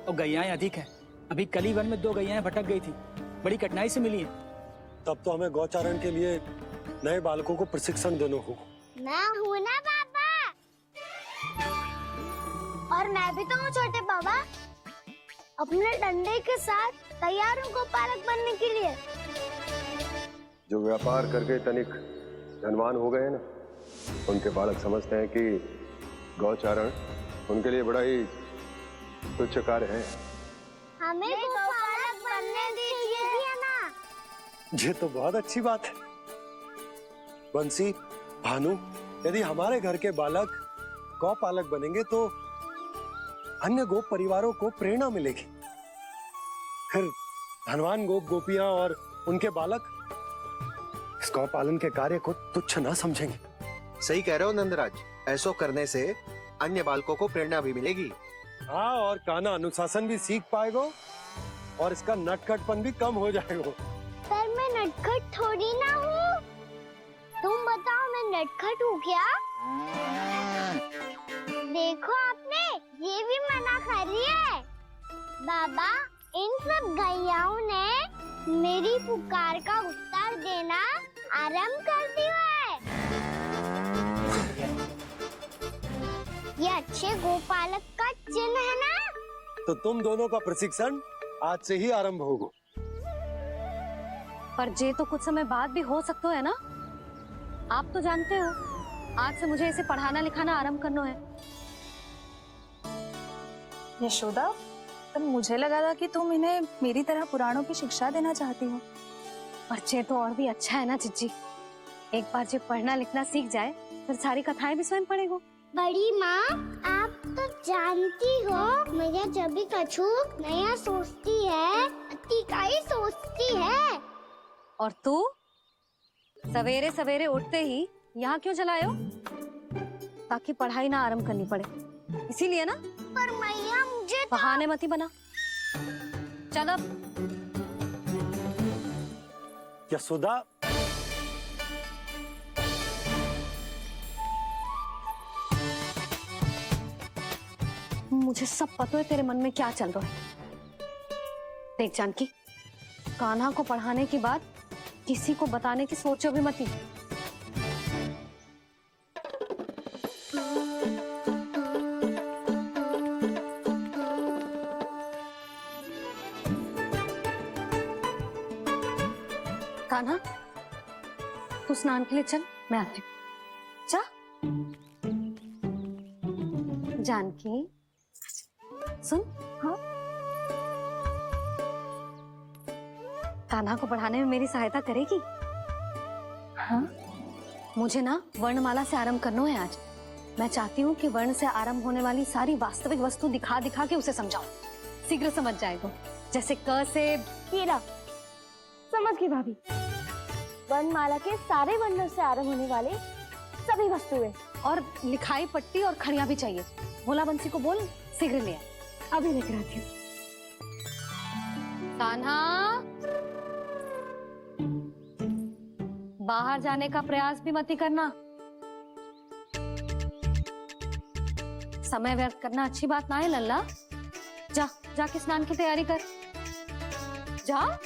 और गैयाएं अधिक हैं। अभी कली वन में 2 गैयाएं भटक गई थी, बड़ी कठिनाई से मिली हैं। तब तो हमें गौचारण के लिए नए बालकों को प्रशिक्षण देना होगा। मैं हूँ ना पापा, और मैं भी तो हूँ छोटे पापा। अपने डंडे के साथ तैयार हूँ गोपालक बनने के लिए। जो व्यापार करके तनिक धनवान हो गए ना, उनके बालक समझते हैं कि गौचारण उनके लिए बड़ा ही तुच्छ कार्य है। हमें गोपालक बनने दीजिए ना। ये तो बहुत अच्छी बात है। बंसी, भानु, यदि हमारे घर के बालक गौपालक बनेंगे तो अन्य गोप परिवारों को प्रेरणा मिलेगी। फिर धनवान गोप गोपियां और उनके बालक इस गौ पालन के कार्य को तुच्छ न समझेंगे। सही कह रहे हो नंदराज, ऐसा करने से अन्य बालकों को प्रेरणा भी मिलेगी। हाँ, और कान्हा अनुशासन भी सीख पाएगा और इसका नटखटपन भी कम हो जाएगा। पर मैं नटखट थोड़ी ना हूँ। तुम बताओ मैं नटखट हूँ क्या? देखो आपने ये भी मना कर रही है। बाबा, इन सब गैयाओं ने मेरी पुकार का उत्तर देना आरंभ कर दिया है। ये अच्छे गोपालक का चिन्ह है ना? तो तुम दोनों का प्रशिक्षण आज से ही आरंभ होगा। पर ये तो कुछ समय बाद भी हो सकता है ना। आप तो जानते हो, आज से मुझे इसे पढ़ाना लिखाना आरंभ करना है। यशोदा, पर मुझे लगा था कि तुम इन्हें मेरी तरह पुराणों की शिक्षा देना चाहती हो। पर ये तो और भी अच्छा है ना जिज्जी। एक बार जब पढ़ना लिखना सीख जाए फिर सारी कथाएं भी स्वयं पढ़ेगा। बड़ी माँ, आप तो जानती हो मैया जब भी कछु नया सोचती है, अतिका ही सोचती है। और तू सवेरे सवेरे उठते ही यहाँ क्यों चलाए हो? ताकि पढ़ाई ना आरंभ करनी पड़े, इसीलिए ना। पर मैया मुझे बहाने मती बना। चल अब। यशोदा, मुझे सब पता है तेरे मन में क्या चल रहा है। देख जानकी, कान्हा को पढ़ाने की बात किसी को बताने की सोचो भी मती। कान्हा, तू स्नान के लिए चल, मैं आती हूँ। जा। जानकी, सुन। हाँ, कान्हा को पढ़ाने में मेरी सहायता करेगी? हाँ, मुझे ना वर्णमाला से आरंभ करना है आज। मैं चाहती हूँ कि वर्ण से आरंभ होने वाली सारी वास्तविक वस्तु दिखा दिखा के उसे समझाऊं। शीघ्र समझ जाएगा। जैसे क से हीरा। समझ गई भाभी। वर्णमाला के सारे वर्णों से आरंभ होने वाले सभी वस्तुएं, और लिखाई पट्टी और खड़िया भी चाहिए। भोला बंसी को बोल शीघ्र ले आए। अभी लेकर आती हूँ। कान्हा, बाहर जाने का प्रयास भी मत करना। समय व्यर्थ करना अच्छी बात ना है लल्ला। जा, जाके स्नान की तैयारी कर। जा।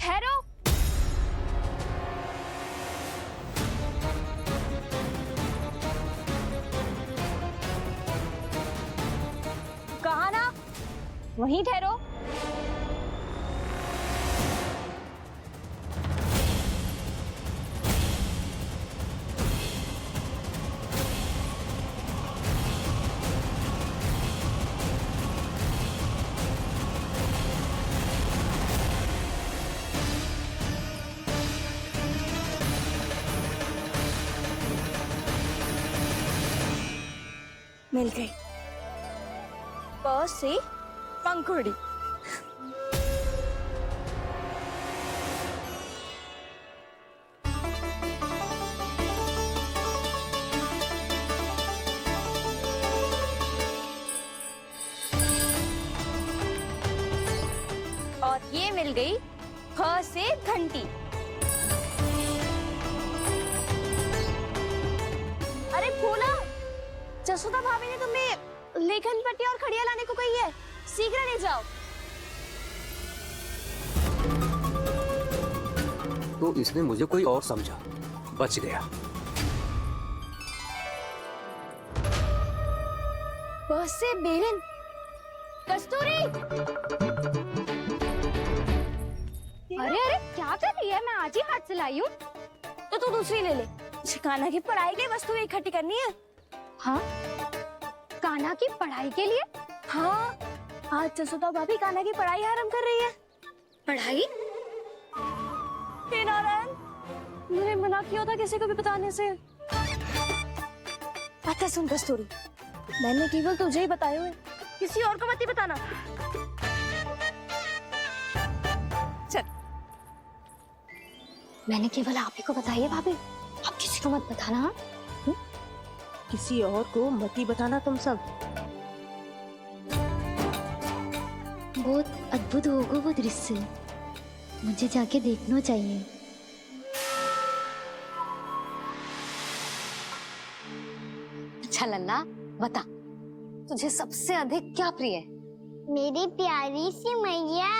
ठहरो। कहा ना, वहीं ठहरो। मिल गई। प से पंखुड़ी। और ये मिल गई फ से घंटी। अरे फूलो, जसोदा भाभी ने तुम्हें लेखन पट्टी और खड़िया लाने को कही है, शीघ्र ले जाओ। तो इसने मुझे कोई और समझा, बच गया। बस से बेरन, कस्तूरी। अरे अरे क्या कर रही है? मैं आज ही हाथ से लाई हूँ। तो तू दूसरी ले ले। कान्हा की पढ़ाई के लिए वस्तुएं इकट्ठी करनी है। हाँ, कान्हा की पढ़ाई के लिए? हाँ, आज जसोदा भाभी कान्हा की पढ़ाई आरंभ कर रही है। पढ़ाई? हे नारायण, मैंने मना किया था किसी को भी बताने से। अच्छा सुन कस्तूरी, मैंने केवल तुझे ही बताए हुए, किसी और को मत ही बताना। चल। मैंने केवल आप ही को बताई है भाभी, आप किसी को मत बताना। हाँ? किसी और को मत ही बताना तुम सब। बहुत अद्भुत होगा वो दृश्य, मुझे जाके देखना चाहिए। अच्छा लल्ला, बता, तुझे सबसे अधिक क्या प्रिय है? मेरी प्यारी सी मैया।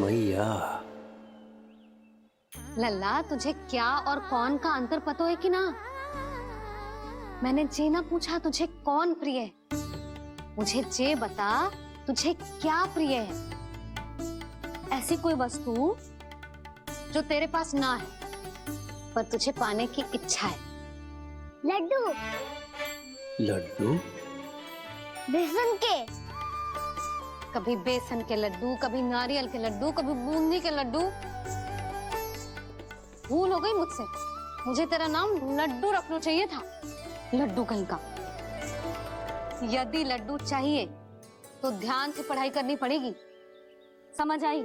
मैया, लल्ला, तुझे क्या और कौन का अंतर पता है कि ना? मैंने जे ना पूछा तुझे कौन प्रिय है, मुझे जे बता तुझे क्या प्रिय है। ऐसी कोई वस्तु जो तेरे पास ना है पर तुझे पाने की इच्छा है। लड्डू। लड्डू? बेसन के। कभी बेसन के लड्डू, कभी नारियल के लड्डू, कभी बूंदी के लड्डू। भूल हो गई मुझसे, मुझे तेरा नाम लड्डू रखना चाहिए था। लड्डू कहीं का। यदि लड्डू चाहिए तो ध्यान से पढ़ाई करनी पड़ेगी, समझ आई?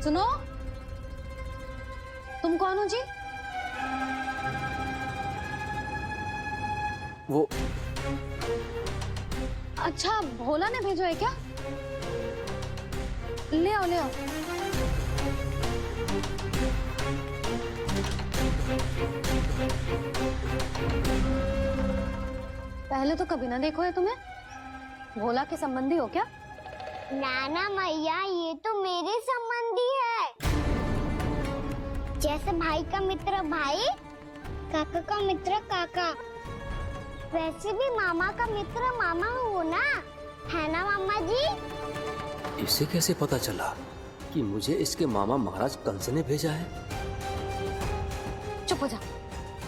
सुनो, तुम कौन हो जी? वो अच्छा, भोला ने भेजो है क्या? ले आओ ले आओ। पहले तो कभी ना देखो है तुम्हें। भोला के संबंधी हो क्या? नाना मैया, ये तो मेरे संबंधी है। जैसे भाई का मित्र भाई, काका का मित्र काका, वैसे भी मामा का मित्र मामा हो ना, है ना मामा जी? इसे कैसे पता चला कि मुझे इसके मामा महाराज कंस ने भेजा है? चुप हो जा,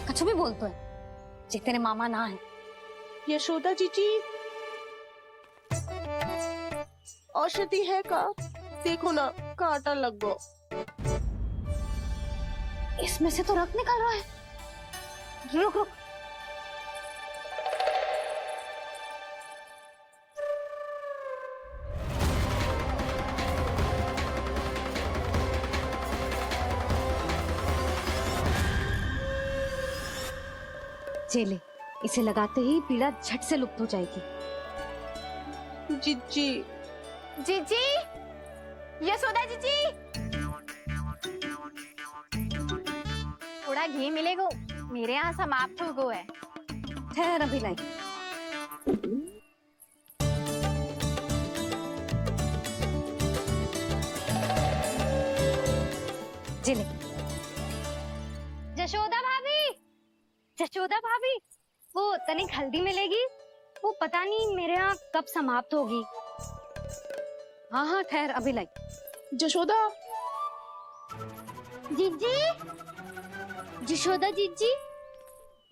कछु भी बोलते है, जे तेरे मामा ना है। यशोदा जीजी, औषधि है का? देखो ना, कांटा लग गो। इसमें से तो रक्त निकल रहा है। रुक रुक। चले, इसे लगाते ही पीड़ा झट से लुप्त हो जाएगी। जीजी, जीजी, यशोदा जीजी, थोड़ा घी मिलेगा, मेरे यहाँ समाप्त हो गो है। ठहर अभी लाई। जिले। जशोदा भाभी, जशोदा भाभी, वो तनिक हल्दी मिलेगी? वो पता नहीं मेरे यहाँ कब समाप्त होगी। हाँ हाँ ठहर अभी लाई। जशोदा, जीजी, जशोदा जीजी,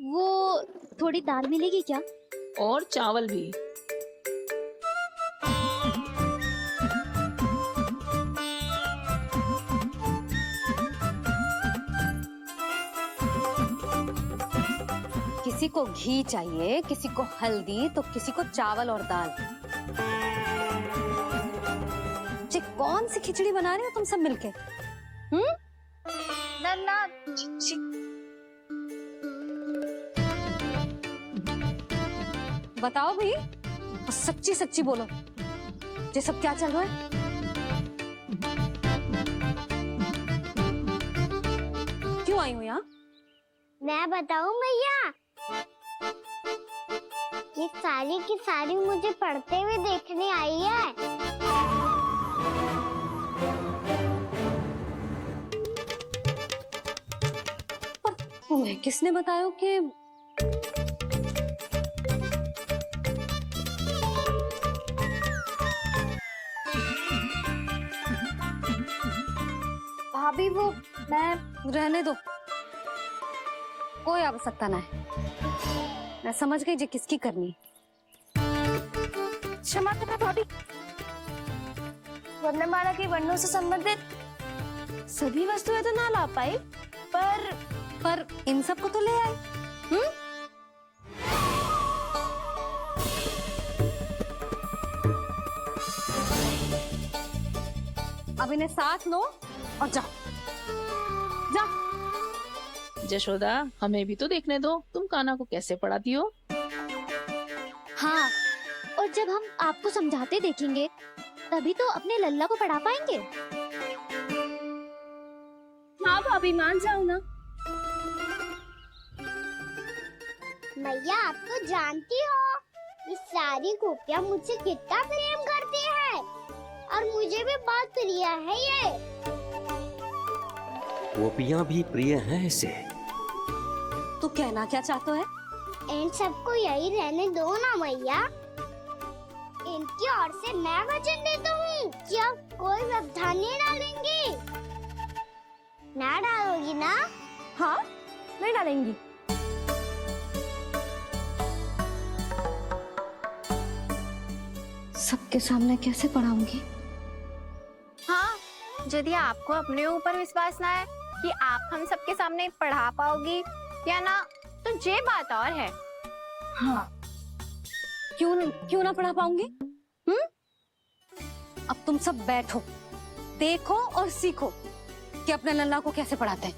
वो थोड़ी दाल मिलेगी क्या? और चावल भी। किसी को घी चाहिए, किसी को हल्दी, तो किसी को चावल और दाल। जी कौन सी खिचड़ी बना रहे हो तुम सब मिलके? नन्ना, बताओ भाई, सच्ची सच्ची बोलो। ये सब क्या चल रहा है? क्यों आई हूँ यहाँ? मैं बताऊं भैया, ये सारी की सारी मुझे पढ़ते हुए देखने आई है। तुम्हें किसने बताया कि भाभी वो मैं रहने दो, कोई आवश्यकता ना है। मैं समझ गई जे किसकी करनी। क्षमा करना भाभी, वर्णमाला के वर्णों से संबंधित सभी वस्तुएं तो ना ला पाई, पर इन सब को तो ले आए। अब इन्हें साथ लो और जाओ। जा। जशोदा, हमें भी तो देखने दो तुम कान्हा को कैसे पढ़ाती हो। हाँ, और जब हम आपको समझाते देखेंगे तभी तो अपने लल्ला को पढ़ा पाएंगे। हाँ भाभी, मान जाओ ना। मैया, आप तो जानती हो ये सारी गोपियां मुझसे कितना प्रेम करती है और मुझे भी बहुत प्रिय है ये। गोपियां भी प्रिय हैं इसे। तू कहना क्या चाहता है? इन सबको यही रहने दो ना मैया। इनकी ओर से मैं वचन देता हूँ कि अब कोई व्यवधान नहीं डालेंगी। ना डालोगी ना? हाँ, मैं डालेंगी। सबके सामने कैसे पढ़ाऊंगी? हाँ, यदि आपको अपने ऊपर विश्वास ना है कि आप हम सबके सामने पढ़ा पाओगी या ना, तो ये बात और है। हाँ, क्यों ना पढ़ा पाऊंगी? अब तुम सब बैठो, देखो और सीखो कि अपने लल्ला को कैसे पढ़ाते हैं।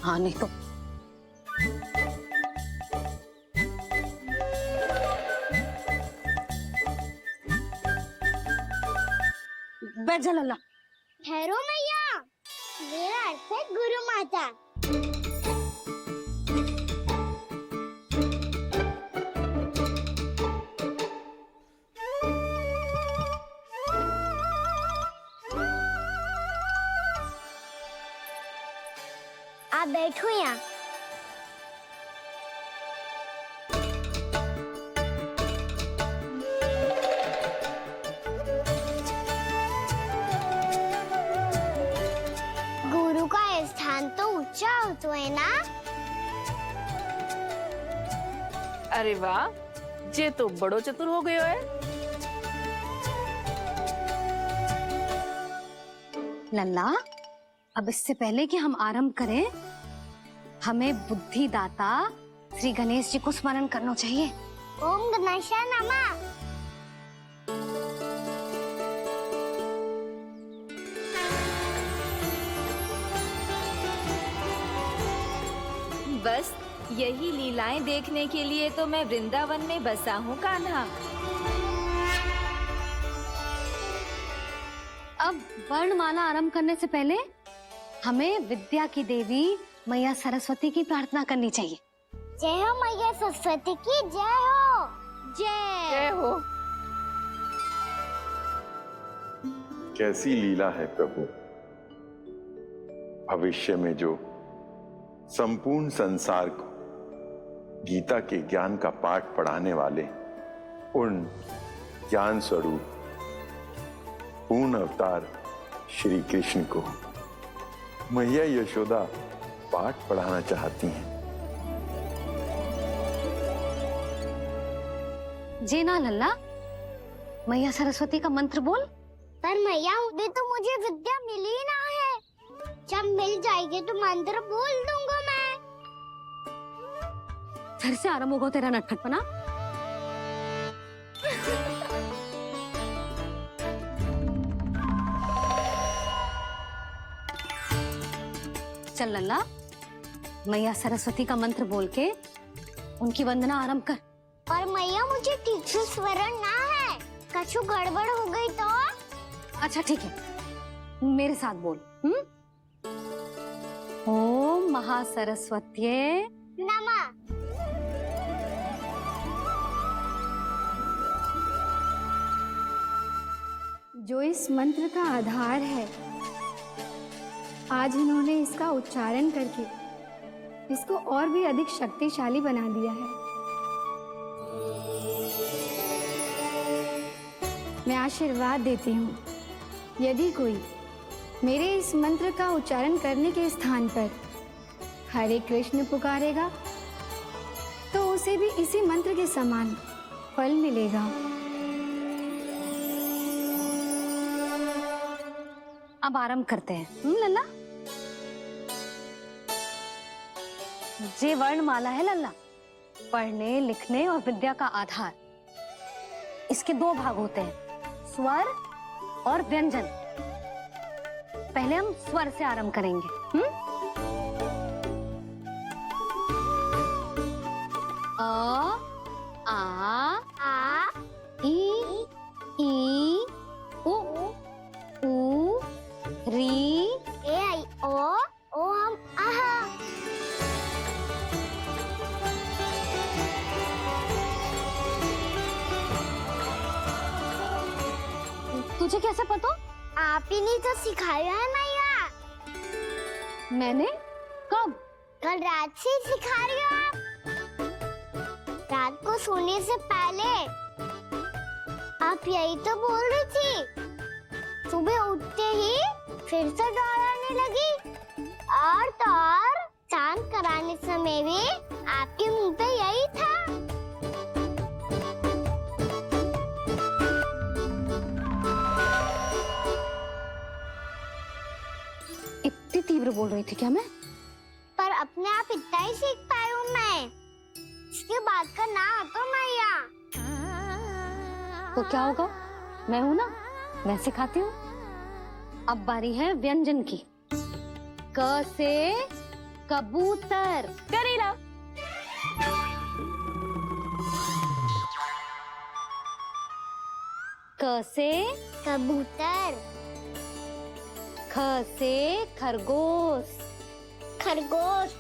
हाँ, नहीं तो बैठ जा लल्ला। ठहरो मैया, मेरा अर्थ है गुरु माता। आप बैठो यहाँ। गुरु का स्थान तो ऊंचा होता है ना? अरे वाह, जे तो बड़ो चतुर हो गयो है। लल्ला, अब इससे पहले कि हम आरंभ करें, हमें बुद्धिदाता श्री गणेश जी को स्मरण करना चाहिए। ओम गणेशाय नमः। बस यही लीलाएं देखने के लिए तो मैं वृंदावन में बसा हूँ कान्हा। अब वर्णमाला आरंभ करने से पहले हमें विद्या की देवी मैया सरस्वती की प्रार्थना करनी चाहिए। जय हो मैया सरस्वती की जय हो। जय हो। कैसी लीला है प्रभु, भविष्य में जो संपूर्ण संसार को गीता के ज्ञान का पाठ पढ़ाने वाले उन ज्ञान स्वरूप पूर्ण अवतार श्री कृष्ण को मैया यशोदा पाठ पढ़ाना चाहती हैं। जी ना लल्ला, मैया सरस्वती का मंत्र बोल। पर मैया, उधर तो मुझे विद्या मिली ना है। जब मिल जाएगी तो मंत्र बोल दूंगा मैं। फिर से आरंभ होगा तेरा नटखटपना। चल लल्ला, मैया सरस्वती का मंत्र बोल के उनकी वंदना आरंभ कर। और मैया, मुझे ठीक से स्मरण ना है। कछु गड़बड़ हो गई तो? अच्छा ठीक है, मेरे साथ बोल। ओम महासरस्वत्ये नमः। जो इस मंत्र का आधार है, आज इन्होंने इसका उच्चारण करके इसको और भी अधिक शक्तिशाली बना दिया है। मैं आशीर्वाद देती हूँ, यदि कोई मेरे इस मंत्र का उच्चारण करने के स्थान पर हरे कृष्ण पुकारेगा तो उसे भी इसी मंत्र के समान फल मिलेगा। अब आरंभ करते हैं। लल्ला, जे वर्णमाला है लल्ला, पढ़ने लिखने और विद्या का आधार। इसके दो भाग होते हैं, स्वर और व्यंजन। पहले हम स्वर से आरंभ करेंगे। अ, आ, ई, उ, री, ए आई ओ हम आहा। तुझे कैसे पता? आप ही ने तो सिखाया है मैया। मैंने? कब? कल रात से सिखा रही हो आप। रात को सोने से पहले आप यही तो बोल रही थी। सुबह उठते ही फिर से दोहराने लगी। और तो और चांद कराने समय भी आपके मुंह पे यही था। इतनी तीव्र बोल रही थी क्या मैं? पर अपने आप इतना ही सीख पाई हूँ मैं। इसके बाद का ना तो मैया। तो क्या होगा? मैं हूं ना, मैं सिखाती हूँ। अब बारी है व्यंजन की। क से कबूतर। करेला। क से कबूतर। ख से खरगोश। खरगोश।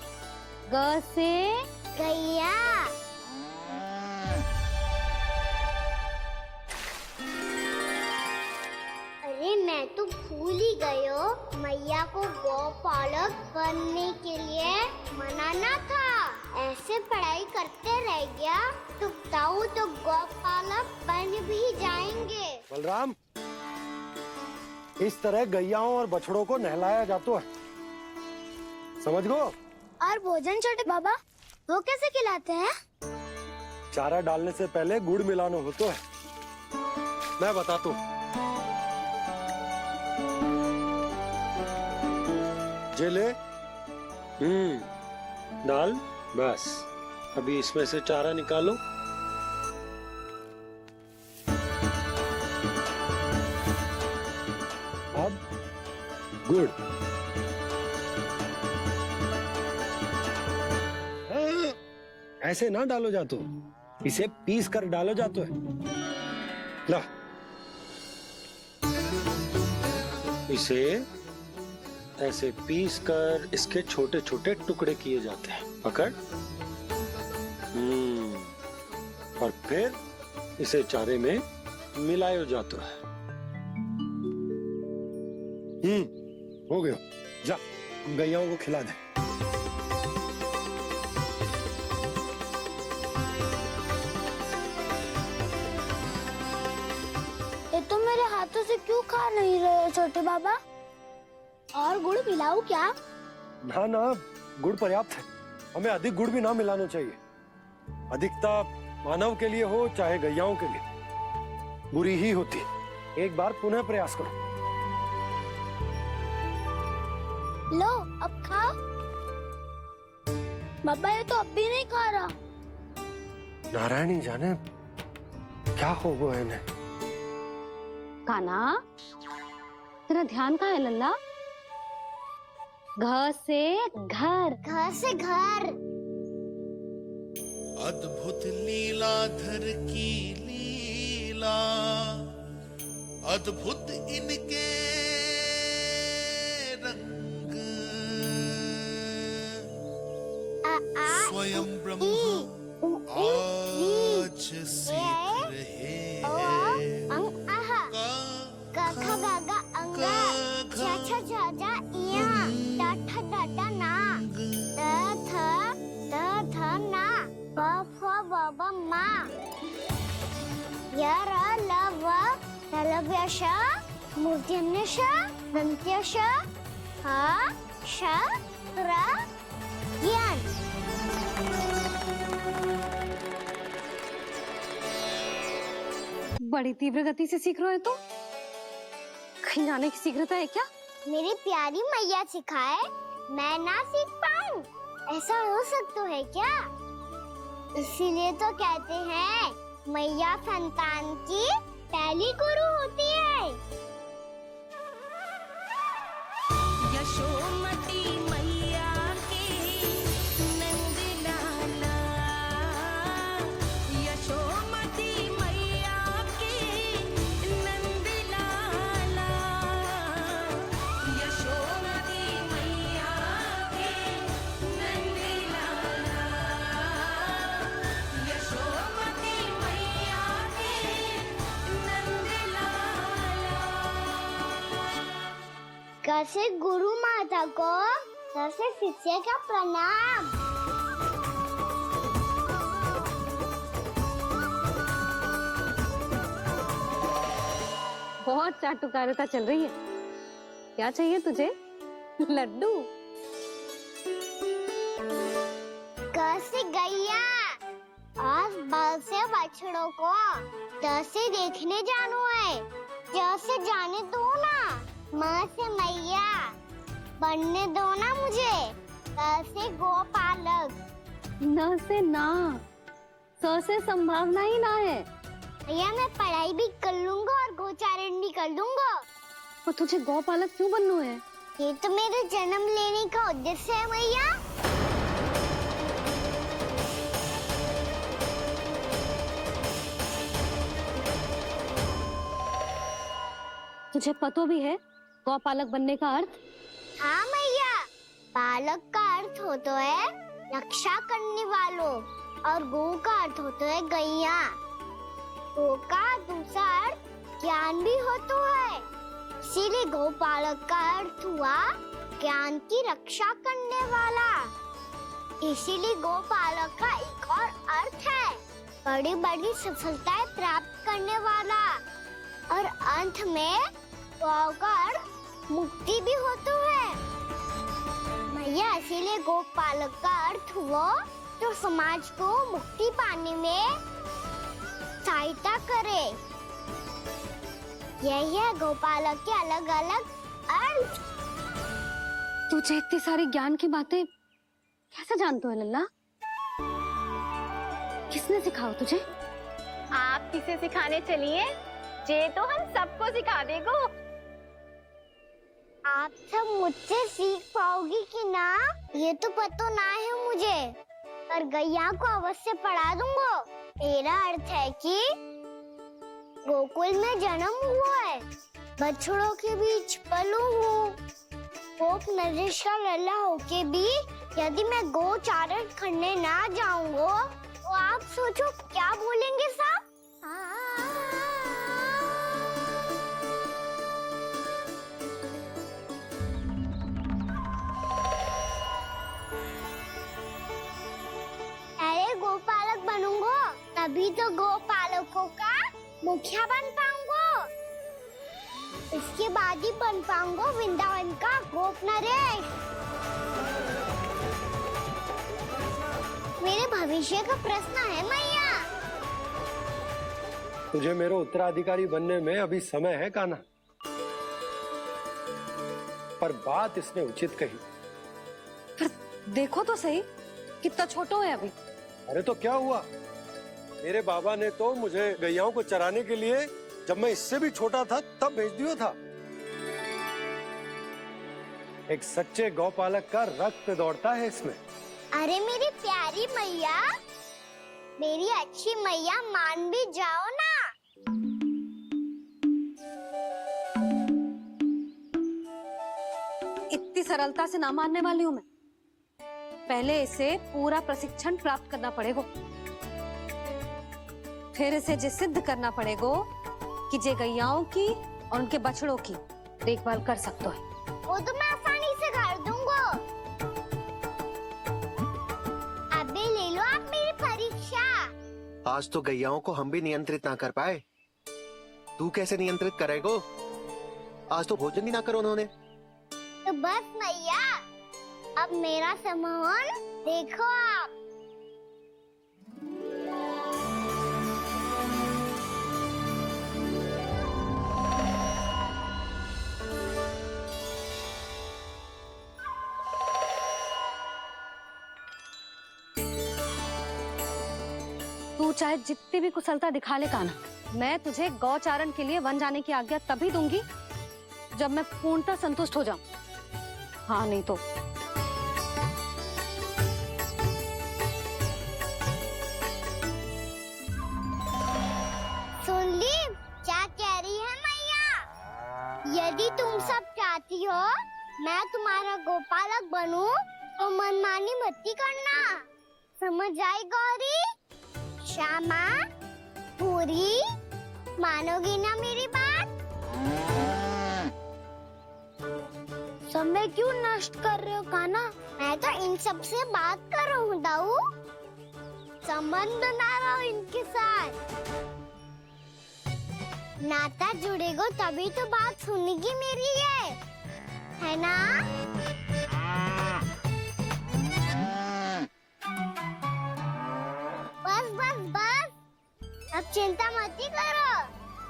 ग से गैया। अरे मैं तो भूल ही गई हो, मैया को गौपालक बनने के लिए मनाना था। ऐसे पढ़ाई करते रह गया तो ताऊ तो गौपालक बन भी जाएंगे। बलराम, इस तरह गैयाओं और बछड़ों को नहलाया जाता है, समझ गो? और भोजन छोटे बाबा, वो कैसे खिलाते हैं? चारा डालने से पहले गुड़ मिलाना होता है। मैं बताता हूँ। जे ले, डाल, बस। अभी इसमें से चारा निकालो। अब गुड़। ऐसे ना डालो जातो, इसे पीस कर डालो जातो है। ला, इसे ऐसे पीस कर इसके छोटे छोटे टुकड़े किए जाते हैं। पकड़। और फिर इसे चारे में मिलाया जाता है। हो गया। जा, गैयाओं को खिला दे। ये तो मेरे हाथों से क्यों खा नहीं रहे छोटे बाबा? और गुड़ मिलाऊं क्या? ना ना, गुड़ पर्याप्त है। हमें अधिक गुड़ भी ना मिलाना चाहिए। अधिकता मानव के लिए हो चाहे गैयाओं के लिए बुरी ही होती है। एक बार पुनः प्रयास करो। लो, अब खाओ। बाबा ये तो अब भी नहीं खा रहा। नारायणी जाने क्या हो गया इन्हें। काना, तेरा ध्यान कहाँ है लल्ला? घ से घर। घर से घर। अद्भुत लीलाधर की लीला अद्भुत इनके रंग, स्वयं ब्रह्म आज सीख रहे हैं। क ख ग घ अंग, छ छ छ ज इया, ट ठ ड ड ना, त थ ना, प फ ब ब मा, य र ल व लव्य श, मूर्धन्य श, दन्त्य श, ह श र ज्ञान। बड़ी तीव्र गति से सीख रहे हो तो कहीं जाने की शीघ्रता है क्या? मेरी प्यारी मैया सिखाए, मैं ना सीख पाऊं, ऐसा हो सकता है क्या? इसीलिए तो कहते हैं मैया संतान की पहली गुरु होती है। यशोमती मैया के नंद लाला, यशोमती मैया के नंद लाला, यशोमती मैया के नंद लाला, यशोमती मैया के नंद लाला। कैसे गुरु माता को कैसे शिष्य का प्रणाम। बहुत चाटुकारिता चल रही है। क्या चाहिए तुझे? लड्डू? कैसे गैया और बल से बछड़ों को कैसे देखने जानो है, जैसे जाने दो ना, माँ से मैया बनने दो ना मुझे, कैसे गोपालक। न से ना, स से संभावना ही ना है। भैया मैं पढ़ाई भी कर लूंगा और गोचारण भी कर लूंगा। तो तुझे गौपालक क्यों बनना है? ये तो मेरे जन्म लेने का उद्देश्य है मैया। तुझे पता भी है गौपालक बनने का अर्थ? हाँ मैया, पालक का अर्थ होता है रक्षा करने वालों और गौ का अर्थ होता है गैया। गौ का दूसरा अर्थ ज्ञान भी होता है, इसीलिए गौपालक का अर्थ हुआ ज्ञान की रक्षा करने वाला। इसीलिए गौपालक का एक और अर्थ है बड़ी बड़ी सफलताएं प्राप्त करने वाला, और अंत में गौ का अर्थ मुक्ति भी होता है। भैया इसीलिए गोपालक का अर्थ हुआ जो समाज को मुक्ति पाने में सहायता करे। यही है गोपालक के अलग अलग अर्थ। तुझे इतनी सारी ज्ञान की बातें कैसे जानते हो लल्ला? किसने सिखाओ तुझे? आप किसे सिखाने चलिए, जे तो हम सबको सिखा देगो। आप सब मुझसे सीख पाओगी कि ना ये तो पता ना है मुझे, पर गैया को अवश्य पढ़ा दूंगा। मेरा अर्थ है कि गोकुल में जन्म हुआ है, बछड़ों के बीच पलू हूँ, गोप नरेश का लल्ला होके भी यदि मैं गोचारण करने ना जाऊंगा तो आप सोचो क्या बोलेंगे सब? अरे गोपालक बनूंगा तभी तो गोपालकों का मुखिया बन पाऊंगा, इसके बाद ही बन पाऊंगा वृंदावन का गोप नरेश। मेरे भविष्य का प्रश्न है मैया। तुझे मेरे उत्तराधिकारी बनने में अभी समय है कान्हा, पर बात इसने उचित कही। पर देखो तो सही कितना छोटा है अभी। अरे तो क्या हुआ, मेरे बाबा ने तो मुझे गैयाओं को चराने के लिए जब मैं इससे भी छोटा था तब भेज दिया था। एक सच्चे गौपालक का रक्त दौड़ता है इसमें। अरे मेरी प्यारी मैया, मेरी अच्छी मैया, मान भी जाओ ना। सरलता से ना मानने वाली हूं मैं। पहले इसे पूरा प्रशिक्षण प्राप्त करना पड़ेगा, फिर इसे ये सिद्ध करना पड़ेगा कि जे गैयाओं की और उनके बछड़ों की देखभाल कर सकते है। वो तो मैं आसानी से कर दूंगा। अबे ले लो आप मेरी परीक्षा। आज तो गैयाओं को हम भी नियंत्रित ना कर पाए, तू कैसे नियंत्रित करेगो? आज तो भोजन ही ना करो उन्होंने। तो बस मैया, अब मेरा सम्मान देखो आप। तू चाहे जितनी भी कुशलता दिखा ले कान्हा, मैं तुझे गौचारण के लिए वन जाने की आज्ञा तभी दूंगी जब मैं पूर्णतः संतुष्ट हो जाऊं। हाँ नहीं तो सुन ली क्या कह रही है मैया? यदि तुम सब चाहती हो मैं तुम्हारा गोपालक बनूं तो मनमानी मत करना, समझ आई गौरी? श्यामा, पूरी, मानोगी ना मेरी बात? समय क्यों नष्ट कर रहे हो कान्हा? मैं तो इन सब से बात कर रहा हूँ दाऊ, संबंध बना रहा हूँ इनके साथ। नाता जुड़ेगा तभी तो बात सुनेगी मेरी है ना? बस बस बस, अब चिंता मत ही करो,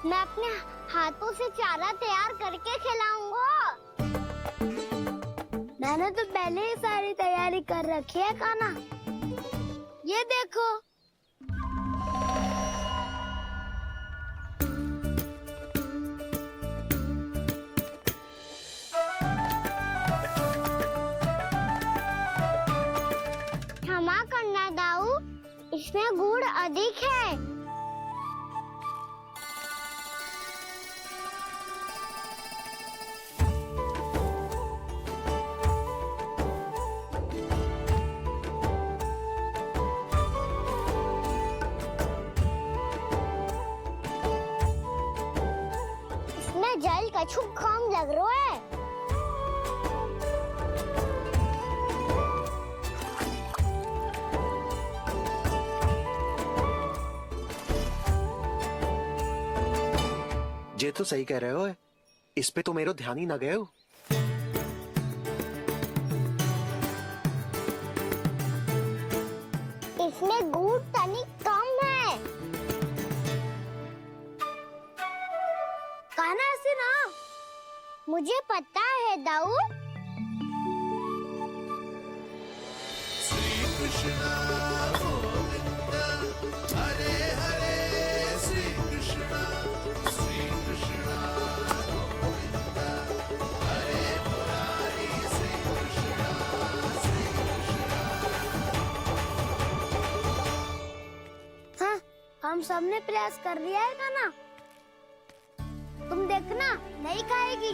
मैं अपने हाथों से चारा तैयार करके खिलाऊंगा। मैंने तो पहले ही सारी तैयारी कर रखी है कान्हा, ये देखो। क्षमा करना दाऊ, इसमें गुड़ अधिक है। इसमें जल कछु कम लग रहा है। ये तो सही कह रहे हो, इस पे तो मेरो ध्यान ही ना गए हो। इसमें गुड़ तनिक कम है। कान्हा से ना, मुझे पता है दाऊ। श्री कृष्णा गोविंद हरे हरे, श्री कृष्णा गोविंद हरे मुरारी, श्री कृष्णा हाँ, हम सबने प्रयास कर लिया है कान्हा, तुम देखना नहीं खाएगी।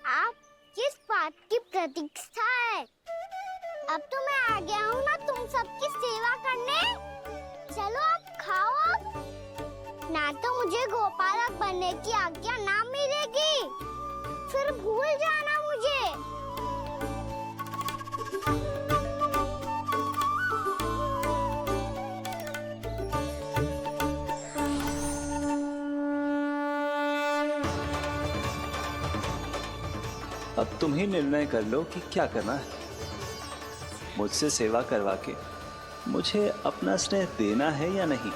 आप किस बात की प्रतीक्षा है? अब तो मैं आ गया हूँ ना तुम सबकी सेवा करने। चलो अब खाओ अब। ना तो मुझे गोपालक बनने की आज्ञा ना मिलेगी, फिर भूल जाना मुझे। अब तुम ही निर्णय कर लो कि क्या करना है। मुझसे सेवा करवा के मुझे अपना स्नेह देना है या नहीं।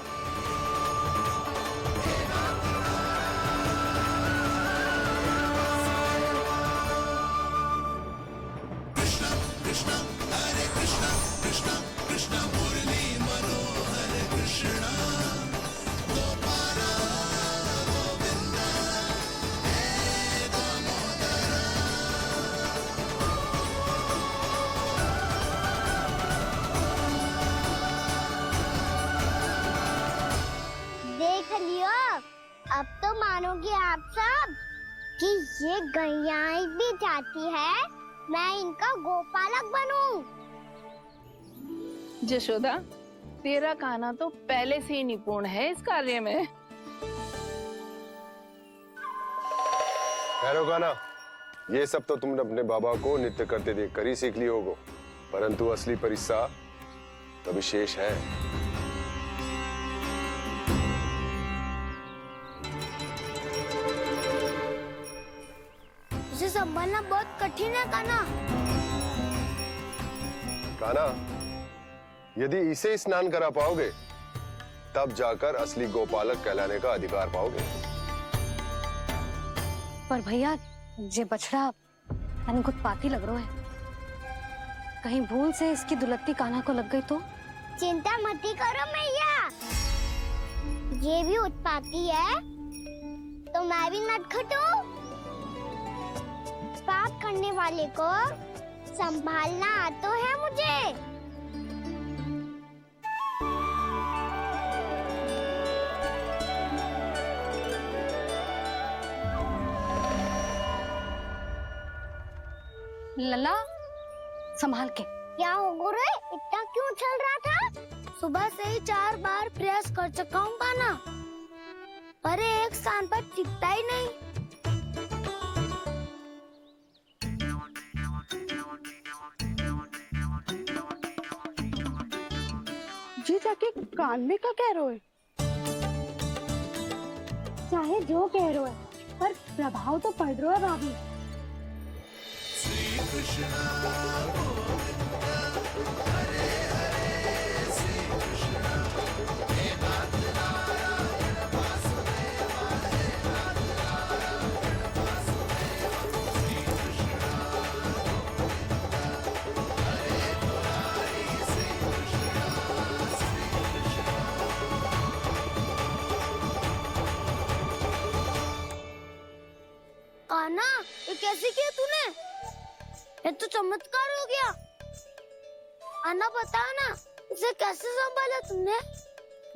मानोगे आप सब कि ये गैयाएं भी चाहती है मैं इनका गोपालक बनूं? जशोदा, तेरा कान्हा तो पहले से ही निपुण है इस कार्य में। ठहरो कान्हा, ये सब तो तुमने अपने बाबा को नृत्य करते देख कर ही सीख ली होगो, परंतु असली परिश्रम तो विशेष है। उसे संभालना बहुत कठिन है कान्हा। कान्हा, यदि इसे स्नान करा पाओगे तब जाकर असली गोपालक कहलाने का अधिकार पाओगे। पर भैया ये बछड़ा तनिक उत्पाती लग रहा है, कहीं भूल से इसकी दुलत्ती कान्हा को लग गई तो? चिंता मत करो मैया, ये भी उत्पाती है तो मैं भी नटखट हूँ। पाप करने वाले को संभालना आता है मुझे। लला संभाल के। क्या हो गुरु, इतना क्यों चल रहा था? सुबह से ही 4 बार प्रयास कर चुका हूँ कान्हा, पर एक स्थान पर टिकता ही नहीं। जी जाके कान में क्या कह रहे हो? चाहे जो कह रहे हो पर प्रभाव तो पड़ रहा है भाभी। श्री कृष्ण गोविंद हरे हरे श्री कृष्ण हे नाथ नारायण वासुदेव हे नाथ नारायण वासुदेव श्री कृष्ण गोविंद हरे मुरारी श्री कृष्ण कान्हा, ये कैसे किया तूने? ये तो चमत्कार हो गया। अन्ना बता ना, इसे कैसे संभाला तुमने?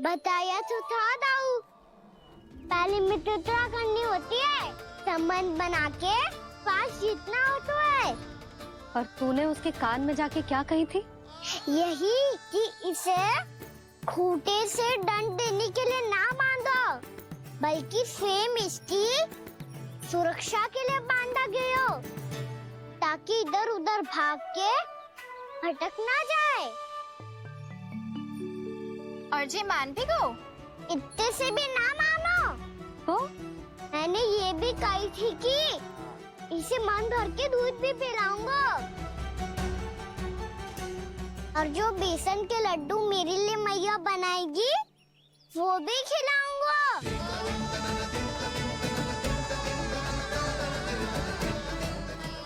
बताया तो था दाऊ, पहले मित्रता करनी होती है, संबंध बना के पास जीतना होता है। और तूने उसके कान में जाके क्या कही थी? यही कि इसे खूंटे से दंड देने के लिए ना बांधो, बल्कि स्वयं इसकी सुरक्षा के लिए बांधा गया हो, ताकि इधर उधर भाग के भटक ना जाए। और जी मान भी गो? इतने से भी ना मानो। तो मैंने ये भी कही थी कि इसे मन भर के दूध भी पिलाऊंगा, और जो बेसन के लड्डू मेरे लिए मैया बनाएगी वो भी खिलाऊंगा।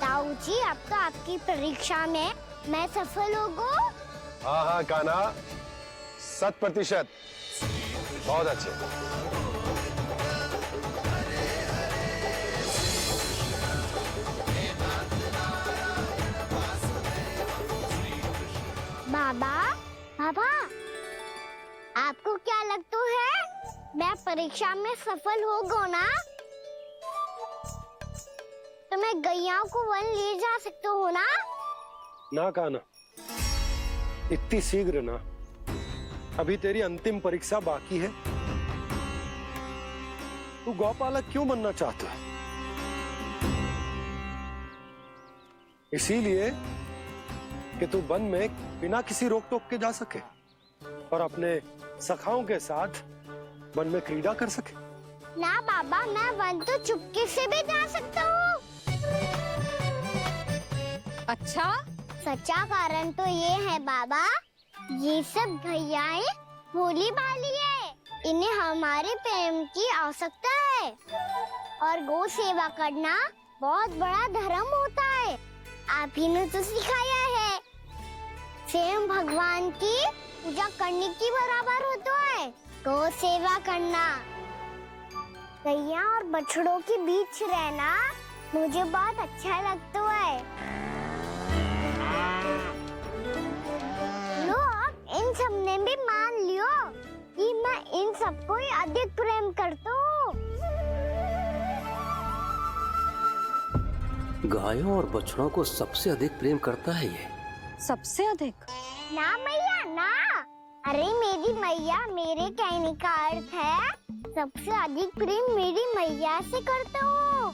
ताऊ जी, अब तो आपकी परीक्षा में मैं सफल होगा। हाँ हाँ कान्हा, 100%। बहुत अच्छे। बाबा, बाबा, आपको क्या लगता है मैं परीक्षा में सफल होगा ना? तो मैं गैयाओं को वन ले जा सकता हूँ ना? ना कान्हा, इतनी शीघ्र ना, अभी तेरी अंतिम परीक्षा बाकी है। तू गौपालक क्यों बनना चाहता है? इसीलिए कि तू वन में बिना किसी रोक टोक के जा सके और अपने सखाओं के साथ वन में क्रीड़ा कर सके। ना बाबा, मैं वन तो चुपके से भी जा सकता हूँ। अच्छा, सच्चा कारण तो ये है बाबा, ये सब गैयाएं भोली भाली है, इन्हें हमारे प्रेम की आवश्यकता है, और गौ सेवा करना बहुत बड़ा धर्म होता है। आप ही ने तो सिखाया है, स्वयं भगवान की पूजा करने की बराबर होता है गौ सेवा करना। गैया और बछड़ों के बीच रहना मुझे बहुत अच्छा लगता है। लो, अब इन सब ने भी मान लियो कि मैं इन सबको ही अधिक प्रेम करता हूँ। गायों और बछड़ों को सबसे अधिक प्रेम करता है ये। सबसे अधिक? ना मैया ना, अरे मेरी मैया मेरे कहने का अर्थ है सबसे अधिक प्रेम मेरी मैया से करता हूँ,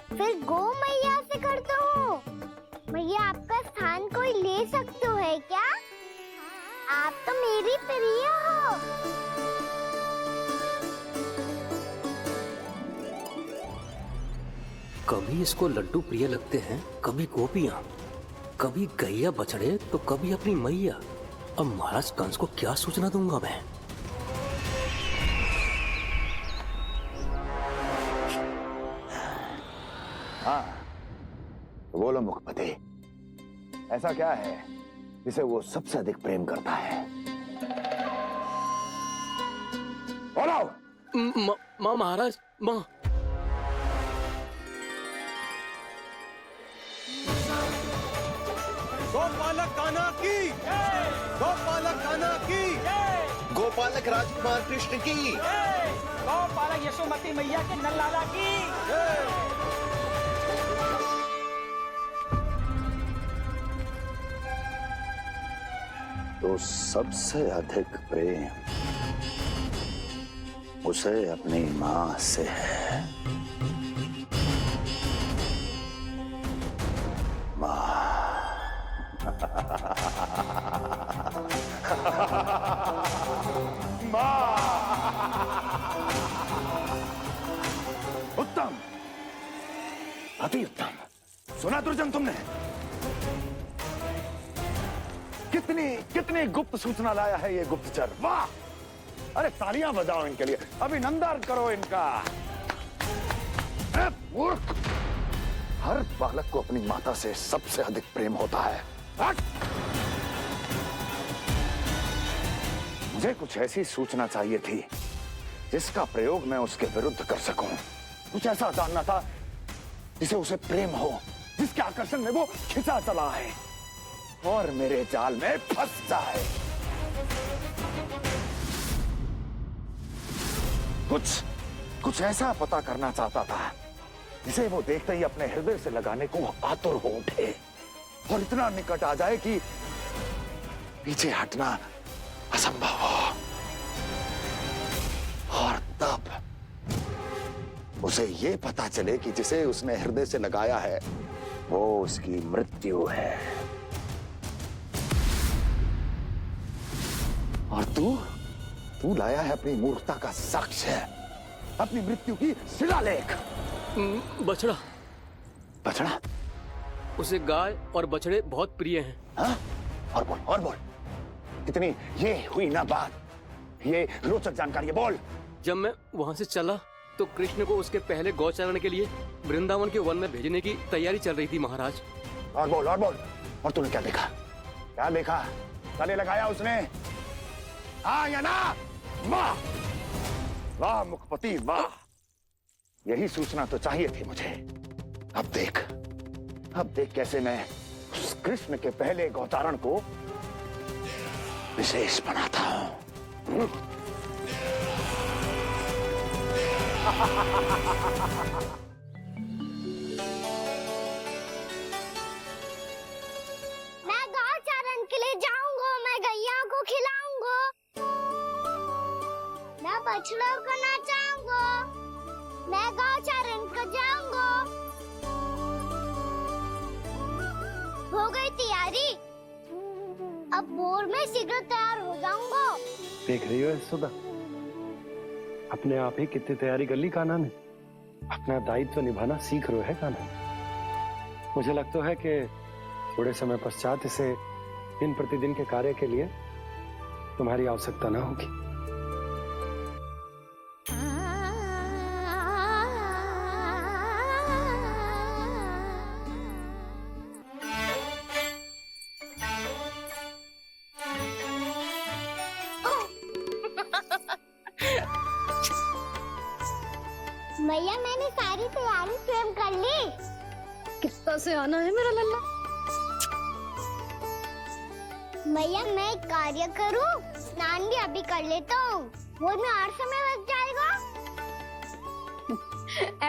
फिर गो मैया से करता हूँ। मैया आपका स्थान कोई ले सकते है क्या? आप तो मेरी प्रिय हो। कभी इसको लड्डू प्रिय लगते हैं, कभी गोपियां, कभी गैया बछड़े, तो कभी अपनी मैया। अब महाराज कंस को क्या सूचना दूंगा मैं? हाँ, तो बोलो मुखपति, ऐसा क्या है जिसे वो सबसे अधिक प्रेम करता है? बोलो। माँ महाराज, माँ। गोपालक कान्हा की, गोपालक कान्हा की, गोपालक राजकुमार कृष्ण की, गोपालक यशोमती मैया के नल लाला की। तो सबसे अधिक प्रेम उसे अपनी माँ से है। माँ। उत्तम, अति उत्तम। सुना दुर्जन तुमने? कितनी गुप्त सूचना लाया है ये गुप्तचर। वाह! अरे तालियां बजाओ इनके लिए, अभिनंदन करो इनका। मूर्ख! हर बालक को अपनी माता से सबसे अधिक प्रेम होता है। मुझे कुछ ऐसी सूचना चाहिए थी जिसका प्रयोग मैं उसके विरुद्ध कर सकूं। कुछ ऐसा जानना था जिसे उसे प्रेम हो, जिसके आकर्षण में वो खिंचा चला है और मेरे जाल में फंस जाए। कुछ ऐसा पता करना चाहता था जिसे वो देखते ही अपने हृदय से लगाने को आतुर हो उठे और इतना निकट आ जाए कि पीछे हटना असंभव हो। और तब उसे ये पता चले कि जिसे उसने हृदय से लगाया है वो उसकी मृत्यु है। और तू लाया है अपनी मूर्खता का साक्ष्य, अपनी मृत्यु की शिलालेख। बछड़ा। बछड़ा? उसे गाय और बछड़े बहुत प्रिय हैं। हाँ? और बोल। इतनी ये हुई ना बात, ये रोचक जानकारी है, बोल। जब मैं वहाँ से चला तो कृष्ण को उसके पहले गौचारण के लिए वृंदावन के वन में भेजने की तैयारी चल रही थी महाराज। और बोल। और तूने क्या देखा? क्या देखा? गले लगाया उसने? हाँ या ना? वाह वाह मुखपति वाह, यही सूचना तो चाहिए थी मुझे। अब देख कैसे मैं उस कृष्ण के पहले गौचारण को विशेष बनाता हूं। मैं गौचारण के लिए जाऊंगा, मैं गैया को खिलाऊंगा, मैं बछड़ों को नचाऊंगा, मैं गौचारण को जाऊंगा। हो गई तैयारी, अब भोर में शीघ्र तैयार हो जाऊंगा। देख रही हो यशोदा, अपने आप ही कितनी तैयारी कर ली कान्हा ने। अपना दायित्व निभाना सीख रहे है कान्हा। मुझे लगता है कि थोड़े समय पश्चात इसे दिन प्रतिदिन के कार्य के लिए तुम्हारी आवश्यकता ना होगी। भैया मैंने सारी तैयारी स्वयं कर ली। कितना से आना है मेरा लल्ला? भैया मैं एक कार्य करूं, स्नान भी अभी कर लेता हूँ, वो में और समय लग जाएगा।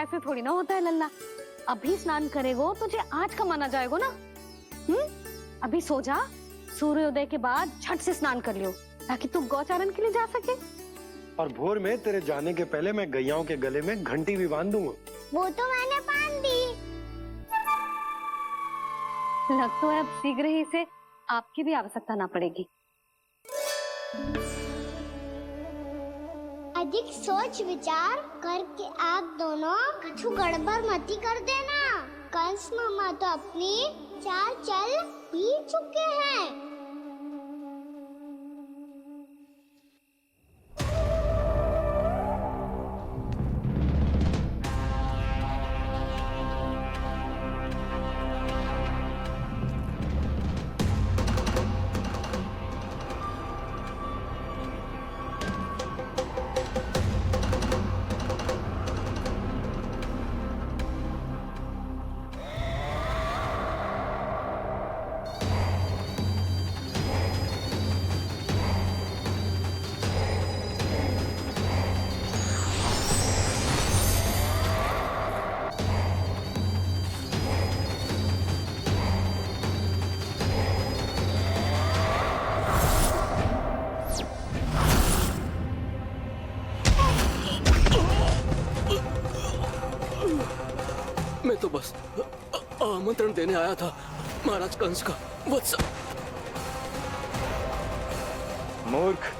ऐसे थोड़ी ना होता है लल्ला, अभी स्नान करेगो तुझे आज का माना जाएगा ना। अभी सो जा, सूर्योदय के बाद झट से स्नान कर लियो ताकि तू गौचारण के लिए जा सके। और भोर में तेरे जाने के पहले मैं गैयाओं के गले में घंटी भी बांध दूंगा। वो तो मैंने बांध दी। लग तो है अब शीघ्र ही इसे आपकी भी आवश्यकता ना पड़ेगी। अधिक सोच विचार करके आप दोनों कछु गड़बड़ मती कर देना। कंस मामा तो अपनी चाल चल पी चुके हैं। मैं तो बस आमंत्रण देने आया था महाराज कंस का। वत्स मूर्ख,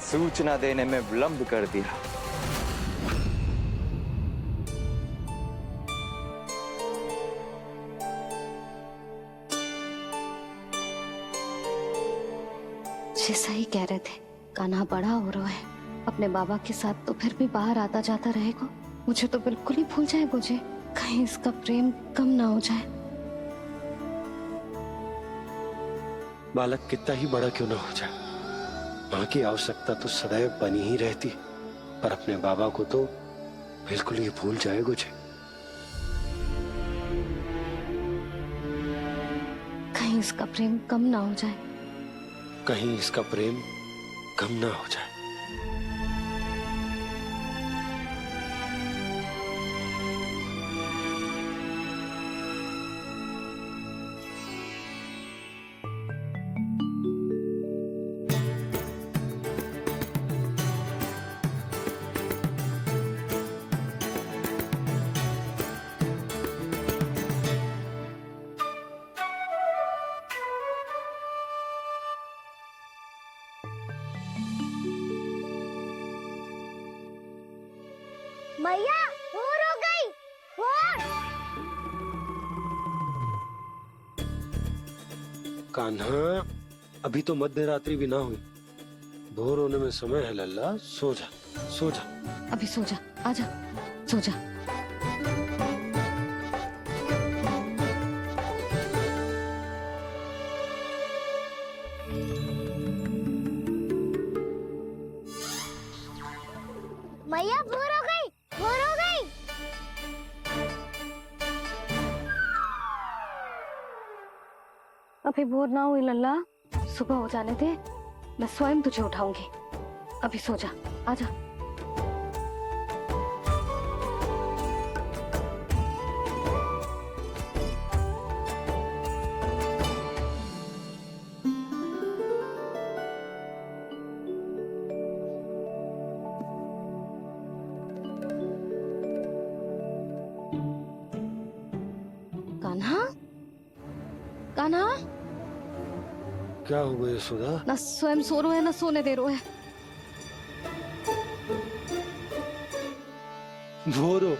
सूचना देने में विलंब कर दिया। जैसा ही कह रहे थे, कान्हा बड़ा हो रहा है, अपने बाबा के साथ तो फिर भी बाहर आता जाता रहेगा। मुझे तो बिल्कुल ही भूल जाए मुझे, कहीं इसका प्रेम कम ना हो जाए। बालक कितना ही बड़ा क्यों ना हो जाए, माँ की आवश्यकता तो सदैव बनी ही रहती, पर अपने बाबा को तो बिल्कुल ही भूल जाए मुझे। कहीं इसका प्रेम कम ना हो जाए, कहीं इसका प्रेम कम ना हो जाए। मैया भोर हो गई। भोर। कान्हा, अभी तो मध्य रात्रि भी ना हुई, भोर होने में समय है लल्ला। सो जा, सो जा। अभी सो जा, आजा, सो जा। मैया भोर हो गई, भोर हो गई। अभी भोर ना हुई लल्ला, सुबह हो जाने दे, मैं स्वयं तुझे उठाऊंगी। अभी सो जा, आजा। कान्हा, कान्हा, क्या हो गया सुधा? ना स्वयं सो रहे है ना सोने दे रहे है। भोर हो।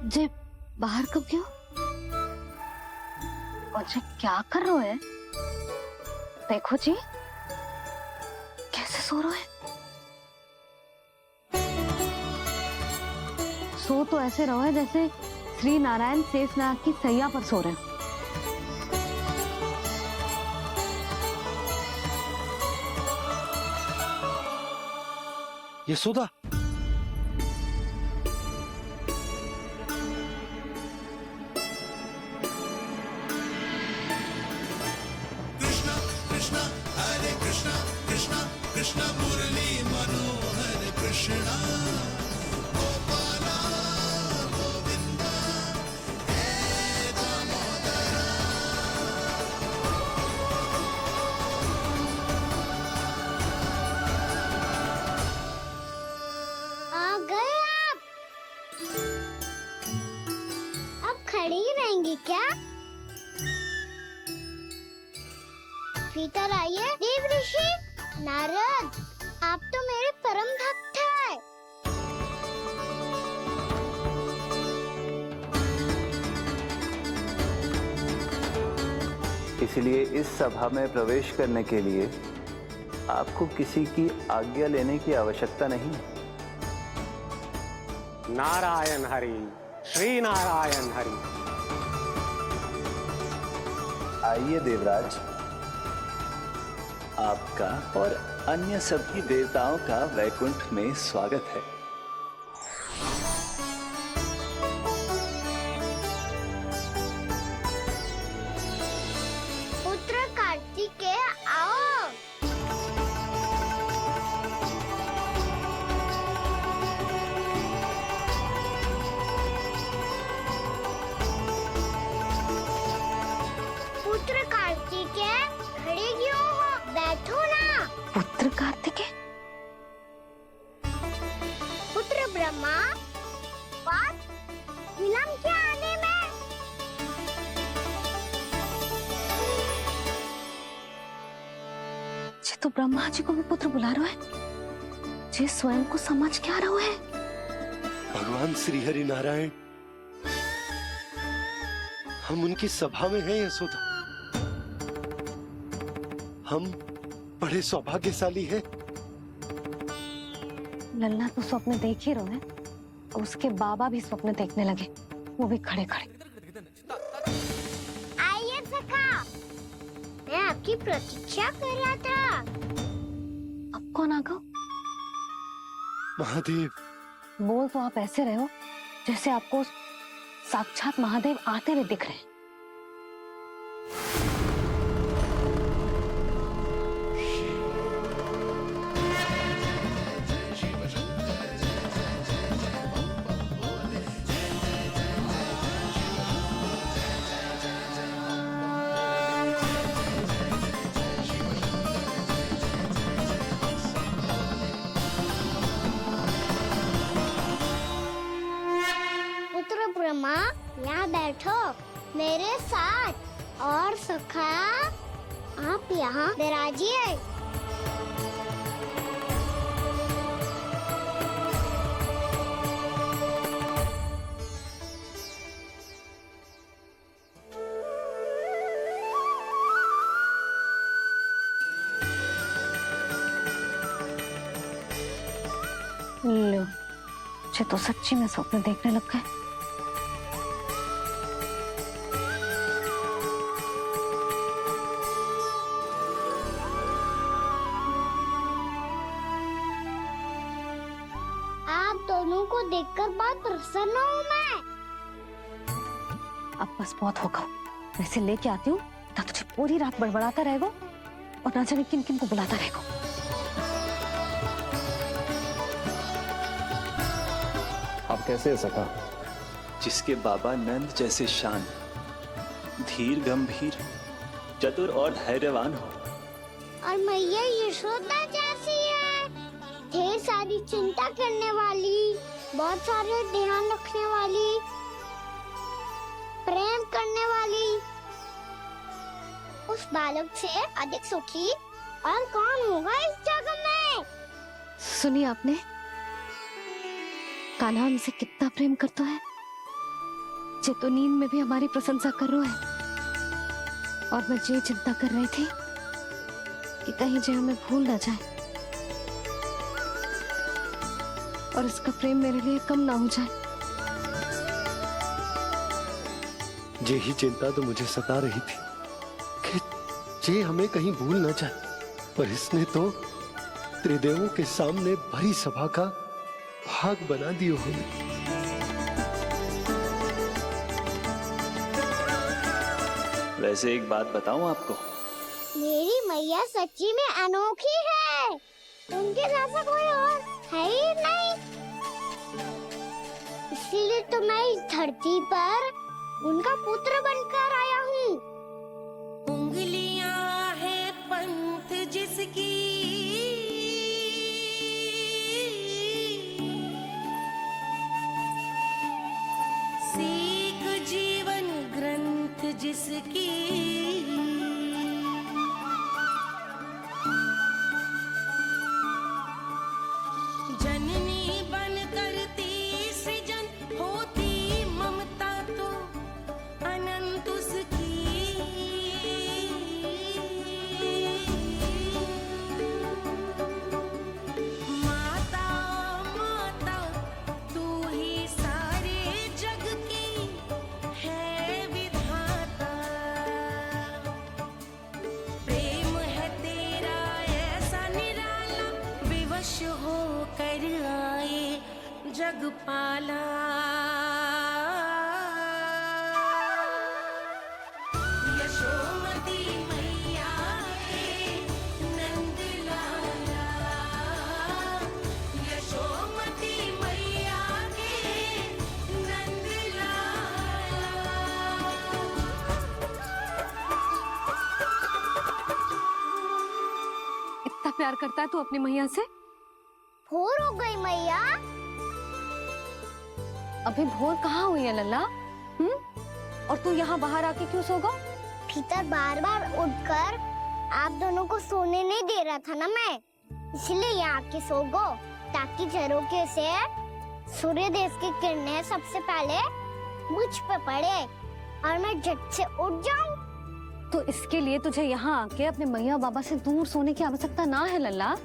जे बाहर कब गयो? और जे क्या कर रहे है? देखो जी, कैसे सो रहे है। सो तो ऐसे रहो है जैसे श्री नारायण शेषनाग की सैया पर सो रहे हैं। यशोदा, कृष्णा गोपाला गोविंदा हे दामोदरा। आ गए आप। अब खड़ी ही रहेंगी क्या? भीतर आइए। देव ऋषि नारद, आप तो मेरे परम भक्त हैं। इसलिए इस सभा में प्रवेश करने के लिए आपको किसी की आज्ञा लेने की आवश्यकता नहीं है। नारायण हरि, श्री नारायण हरि। आइए देवराज, आपका और अन्य सभी देवताओं का वैकुंठ में स्वागत है। पुत्र कार्तिकेय आओ। पुत्र कार्तिकेय खड़े क्यों हो? बैठो ना। पुत्र कार्तिकेय? पुत्र ब्रह्मा, बात विलंब क्या आने में? ये तो ब्रह्मा जी को भी पुत्र बुला रहा है। ये स्वयं को समझ क्या रहा है? भगवान श्री हरि नारायण, हम उनकी सभा में हैं यशोदा। हम बड़े सौभाग्यशाली हैं। लल्ला तो स्वप्न देख ही रहे हैं, उसके बाबा भी स्वप्न देखने लगे, वो भी खड़े खड़े। आइए सखा, मैं आपकी प्रतीक्षा कर रहा था। अब कौन आ गया? महादेव। बोल तो आप ऐसे रहे हो जैसे आपको साक्षात महादेव आते हुए दिख रहे हैं। पुत्र ब्रह्मा, यहाँ बैठो मेरे साथ। और सखा, आप यहाँ विराजिए। लो, मुझे तो सच्ची में स्वप्न देखने लग गए। आप दोनों को देखकर बहुत प्रसन्न हूँ मैं। अब बस बहुत होगा, वैसे लेके आती हूँ तो तुझे पूरी रात बड़बड़ाता रहेगा और ना जाने किन किन को बुलाता रहेगा। आप कैसे है सखा? जिसके बाबा नंद जैसे शान, धीर गंभीर, चतुर और धैर्यवान हो, और मैया यशोदा जैसी है, ढेर सारी चिंता करने वाली, बहुत सारे ध्यान रखने वाली, प्रेम करने वाली। उस बालक से अधिक सुखी और कौन होगा इस जगत में? सुनिए आपने, कान्हा हमसे कितना प्रेम करता है। जे तो नींद में भी हमारी प्रशंसा कर रहा है, और मैं ये चिंता कर रही थी कि कहीं जे हमें भूल ना जाए और इसका प्रेम मेरे लिए कम ना हो जाए। यही चिंता तो मुझे सता रही थी कि जे हमें कहीं भूल ना जाए, पर इसने तो त्रिदेवों के सामने भरी सभा का भाग बना दियो हमें। वैसे एक बात बताऊं आपको, मेरी मैया सच्ची में अनोखी है। उनके जैसा कोई और है ही नहीं। इसीलिए तो मैं इस धरती पर उनका पुत्र बनकर आया हूँ। उंगलियां है पंथ जिसकी, सीख जीवन ग्रंथ जिसकी, जननी बन करती सृजन होती ममता तो अनंत उसकी। माता माता तू ही सारे जग की है विधाता, प्रेम है तेरा ऐसा निराला, विवश हो कर आए जग पाला। यशोमती मैया के नंद लाला, यशोमती मैया के नंद लाला। इतना प्यार करता है तू अपनी मैया से? भोर हो गई मैया। अभी भोर कहाँ हुई है लल्ला? और तू यहाँ बाहर आके क्यों सो गया? भीतर बार बार उठकर आप दोनों को सोने नहीं दे रहा था ना मैं, इसलिए यहाँ आके सो गो, ताकि झरोखे से सूर्य देव की किरणें सबसे पहले मुझ पे पड़े और मैं झट से उठ जाऊं। तो इसके लिए तुझे यहाँ आके अपने मैया बाबा से दूर सोने की आवश्यकता ना है लल्ला।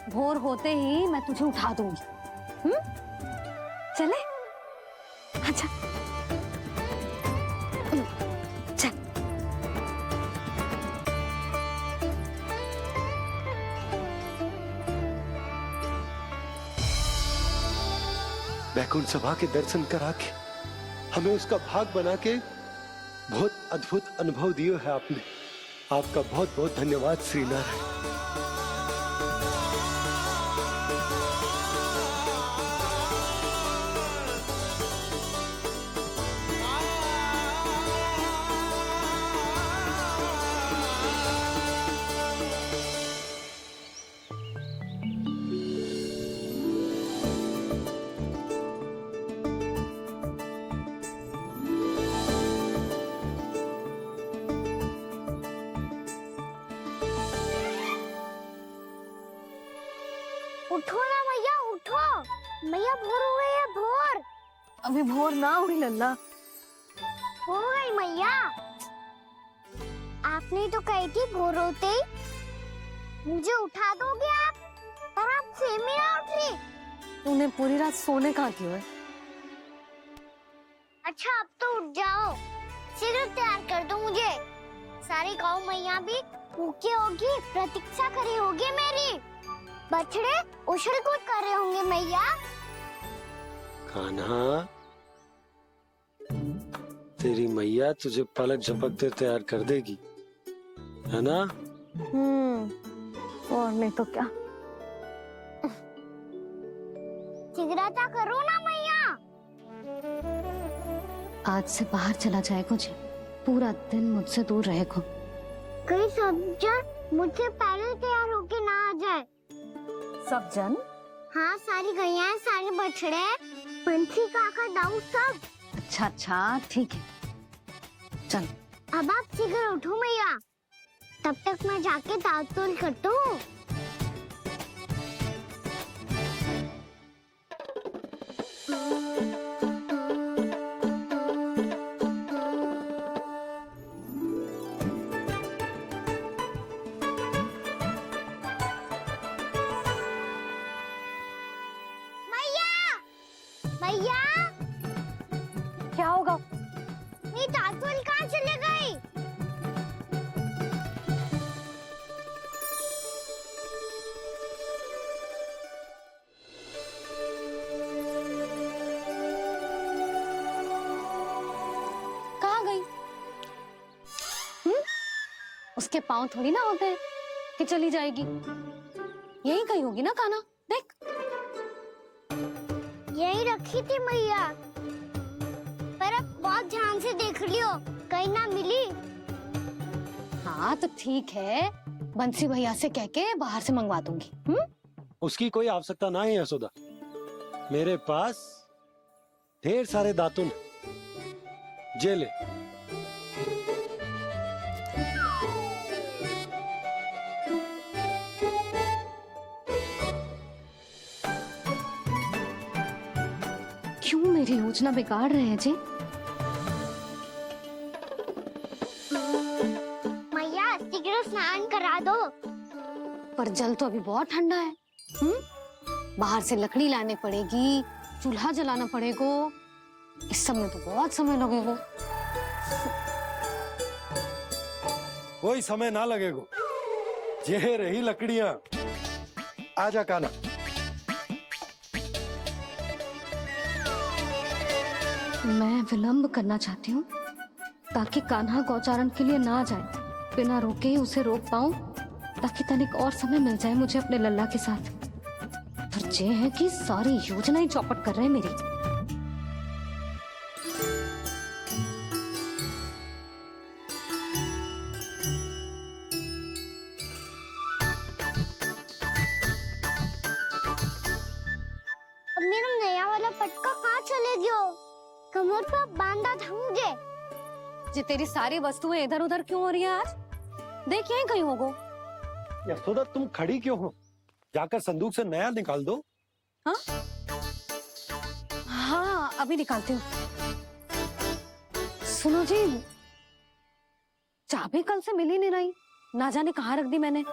भोर होते ही मैं तुझे उठा दूंगी। चले? अच्छा चल। वैकुंठ सभा के दर्शन करा के हमें उसका भाग बना के बहुत अद्भुत अनुभव दिए है आपने। आपका बहुत बहुत धन्यवाद श्रीनारायण। उठो ना मैया, उठो। मैया भोर हो गई है, भोर। अभी भोर ना हुई लल्ला। हो गई मैया। आपने तो कही थी भोर होते ही मुझे उठा दोगे आप, और आप सेम ही ना उठ रही। तूने पूरी रात सोने कहाँ क्यों है? अच्छा अब तो उठ जाओ, शीघ्र तैयार कर दो मुझे। सारी गाँव मैया भी भूखी होगी, प्रतीक्षा करी होगी मेरी। बछड़े उछल कूद कर रहे होंगे मैया। कान्हा, तेरी मैया तुझे पलक झपकते तैयार कर देगी, है ना? और नहीं तो क्या। शीघ्रता करो ना मैया। आज से बाहर चला जाएगा जी, पूरा दिन मुझसे दूर रहेगा। कहीं सब जन मुझसे पहले तैयार होके ना आ जाए। सब जन? हाँ, सारी गैया, सारे बछड़े, पंछी, काका, दाऊ सब। अच्छा अच्छा ठीक है, चल। अब आप शीघ्र उठो मैया, तब तक मैं जाके ताल-तोल करता हूँ। मैया, क्या होगा? मेरी ताल-तोल कहाँ चले गई? कहाँ गई? उसके पाँव थोड़ी ना होते हैं कि चली जाएगी। यही कहीं होगी ना कान्हा, देख। यही रखी थी मैया, पर अब बहुत ध्यान से देख लियो, कहीं ना मिली। हाँ तो ठीक है, बंसी भैया से कह के बाहर से मंगवा दूंगी। उसकी कोई आवश्यकता ना है यशोदा, मेरे पास ढेर सारे दातुन, जे ले। क्यों मेरी योजना बिगाड़ रहे हैं जी? मैया शीघ्र स्नान करा दो। पर जल तो अभी बहुत ठंडा है। बाहर से लकड़ी लाने पड़ेगी, चूल्हा जलाना पड़ेगा, इस सब में तो बहुत समय लगेगा। कोई समय ना लगेगा, ये रही लकड़ियां। आजा काना। मैं विलंब करना चाहती हूँ ताकि कान्हा गौचारण के लिए ना जाए, बिना रोके ही उसे रोक पाऊं, ताकि तनिक और समय मिल जाए मुझे अपने लल्ला के साथ। पर ये है कि सारी योजना ही चौपट कर रहे हैं मेरी। अब मेरा नया वाला पटका कहाँ चले गयो? कमर पर बांधा था मुझे। जे तेरी सारी वस्तुएं इधर उधर क्यों हो रही है आज? देख यहीं कहीं होगो। यशोदा तुम खड़ी क्यों हो? जाकर संदूक से नया निकाल दो। हाँ हाँ अभी निकालती हूँ। सुनो जी, चाबी कल से मिल ही नहीं रही, ना जाने कहाँ रख दी मैंने।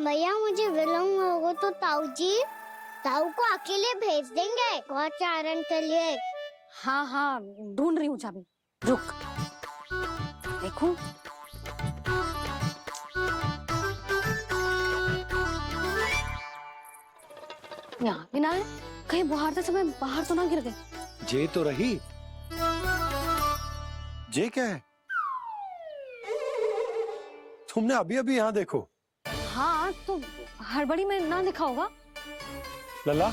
भैया मुझे विलम्ब होगा तो ताऊ को अकेले भेज देंगे गौचारण के लिए। हाँ हाँ ढूंढ रही हूँ चाबी, रुक। देखूं। यहाँ भी ना है, कहीं बुहारते समय बाहर तो ना गिर गए। जे तो रही। जे क्या है? तुमने अभी अभी यहाँ देखो। हाँ तो हड़बड़ी में ना दिखा होगा। लल्ला,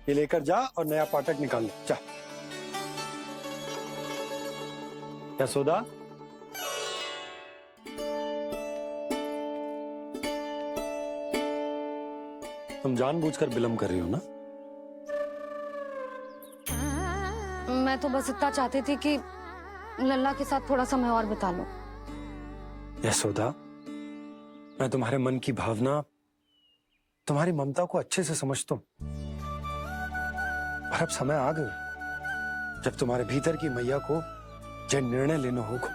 ये लेकर जा और नया पाठक निकाल ले, जा। यशोदा, तुम जानबूझकर विलम्ब कर रही हो ना? मैं तो बस इतना चाहती थी कि लल्ला के साथ थोड़ा समय और बिता लूं। यशोदा, मैं तुम्हारे मन की भावना, तुम्हारी ममता को अच्छे से समझता हूं। पर अब समय आ गया जब तुम्हारे भीतर की मैया को यह निर्णय लेना होगा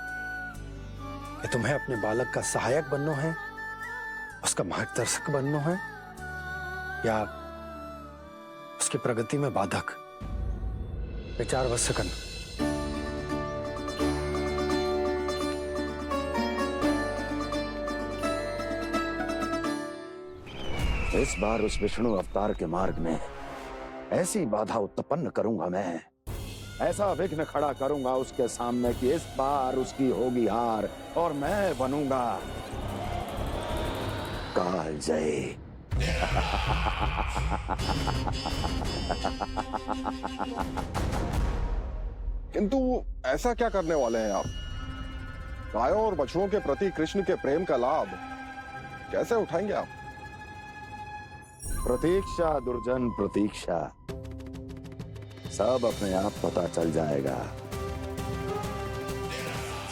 कि तुम्हें अपने बालक का सहायक बनना है, उसका मार्गदर्शक बनना है, या उसकी प्रगति में बाधक। विचार अवश्य करना। इस बार उस विष्णु अवतार के मार्ग में ऐसी बाधा उत्पन्न करूंगा मैं, ऐसा विघ्न खड़ा करूंगा उसके सामने कि इस बार उसकी होगी हार और मैं बनूंगा कालजयी। किंतु ऐसा क्या करने वाले हैं आप? गायों और बछड़ों के प्रति कृष्ण के प्रेम का लाभ कैसे उठाएंगे आप? प्रतीक्षा दुर्जन प्रतीक्षा, सब अपने आप पता चल जाएगा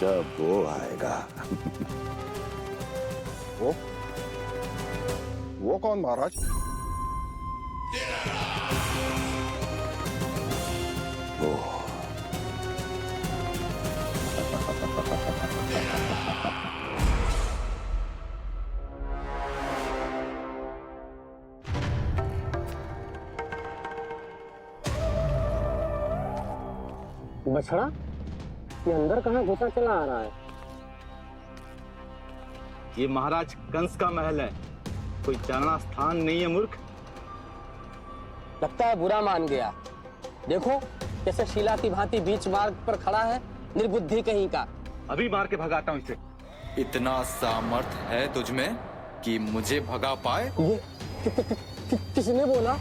जब वो आएगा। वो कौन महाराज? वो बछड़ा, ये अंदर कहाँ घुसा चला आ रहा है? ये महाराज कंस का महल है, कोई चारणा स्थान नहीं है मूर्ख। लगता है बुरा मान गया। देखो कैसे शीला की भांति बीच मार्ग पर खड़ा है, निर्बुद्धि कहीं का। अभी मार के भगाता हूँ इसे। इतना सामर्थ है तुझमें कि मुझे भगा पाए? किसने बोला?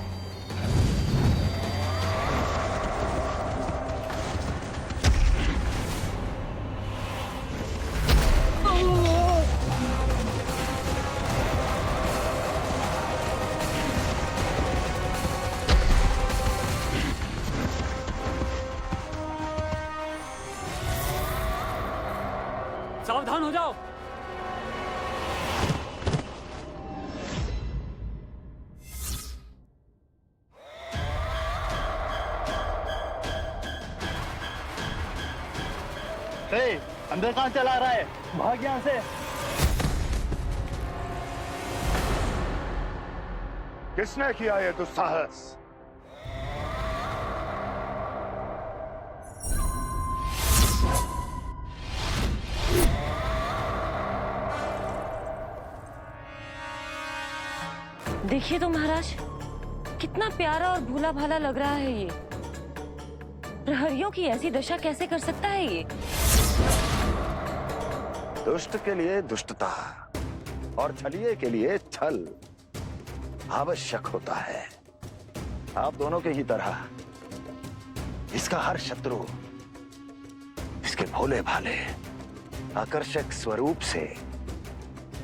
सावधान हो जाओ। अंदर कहाँ चला रहा है? भाग यहाँ से। किसने किया ये दुस्साहस? देखिए तो महाराज, कितना प्यारा और भोला भाला लग रहा है ये। प्रहरियों की ऐसी दशा कैसे कर सकता है ये? दुष्ट के लिए दुष्टता और छलिए के लिए छल आवश्यक होता है। आप दोनों के ही तरह इसका हर शत्रु इसके भोले भाले आकर्षक स्वरूप से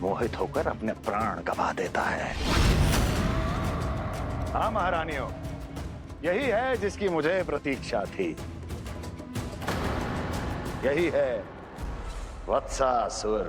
मोहित होकर अपने प्राण गंवा देता है। हाँ महारानियों, यही है जिसकी मुझे प्रतीक्षा थी। यही है वत्सासुर।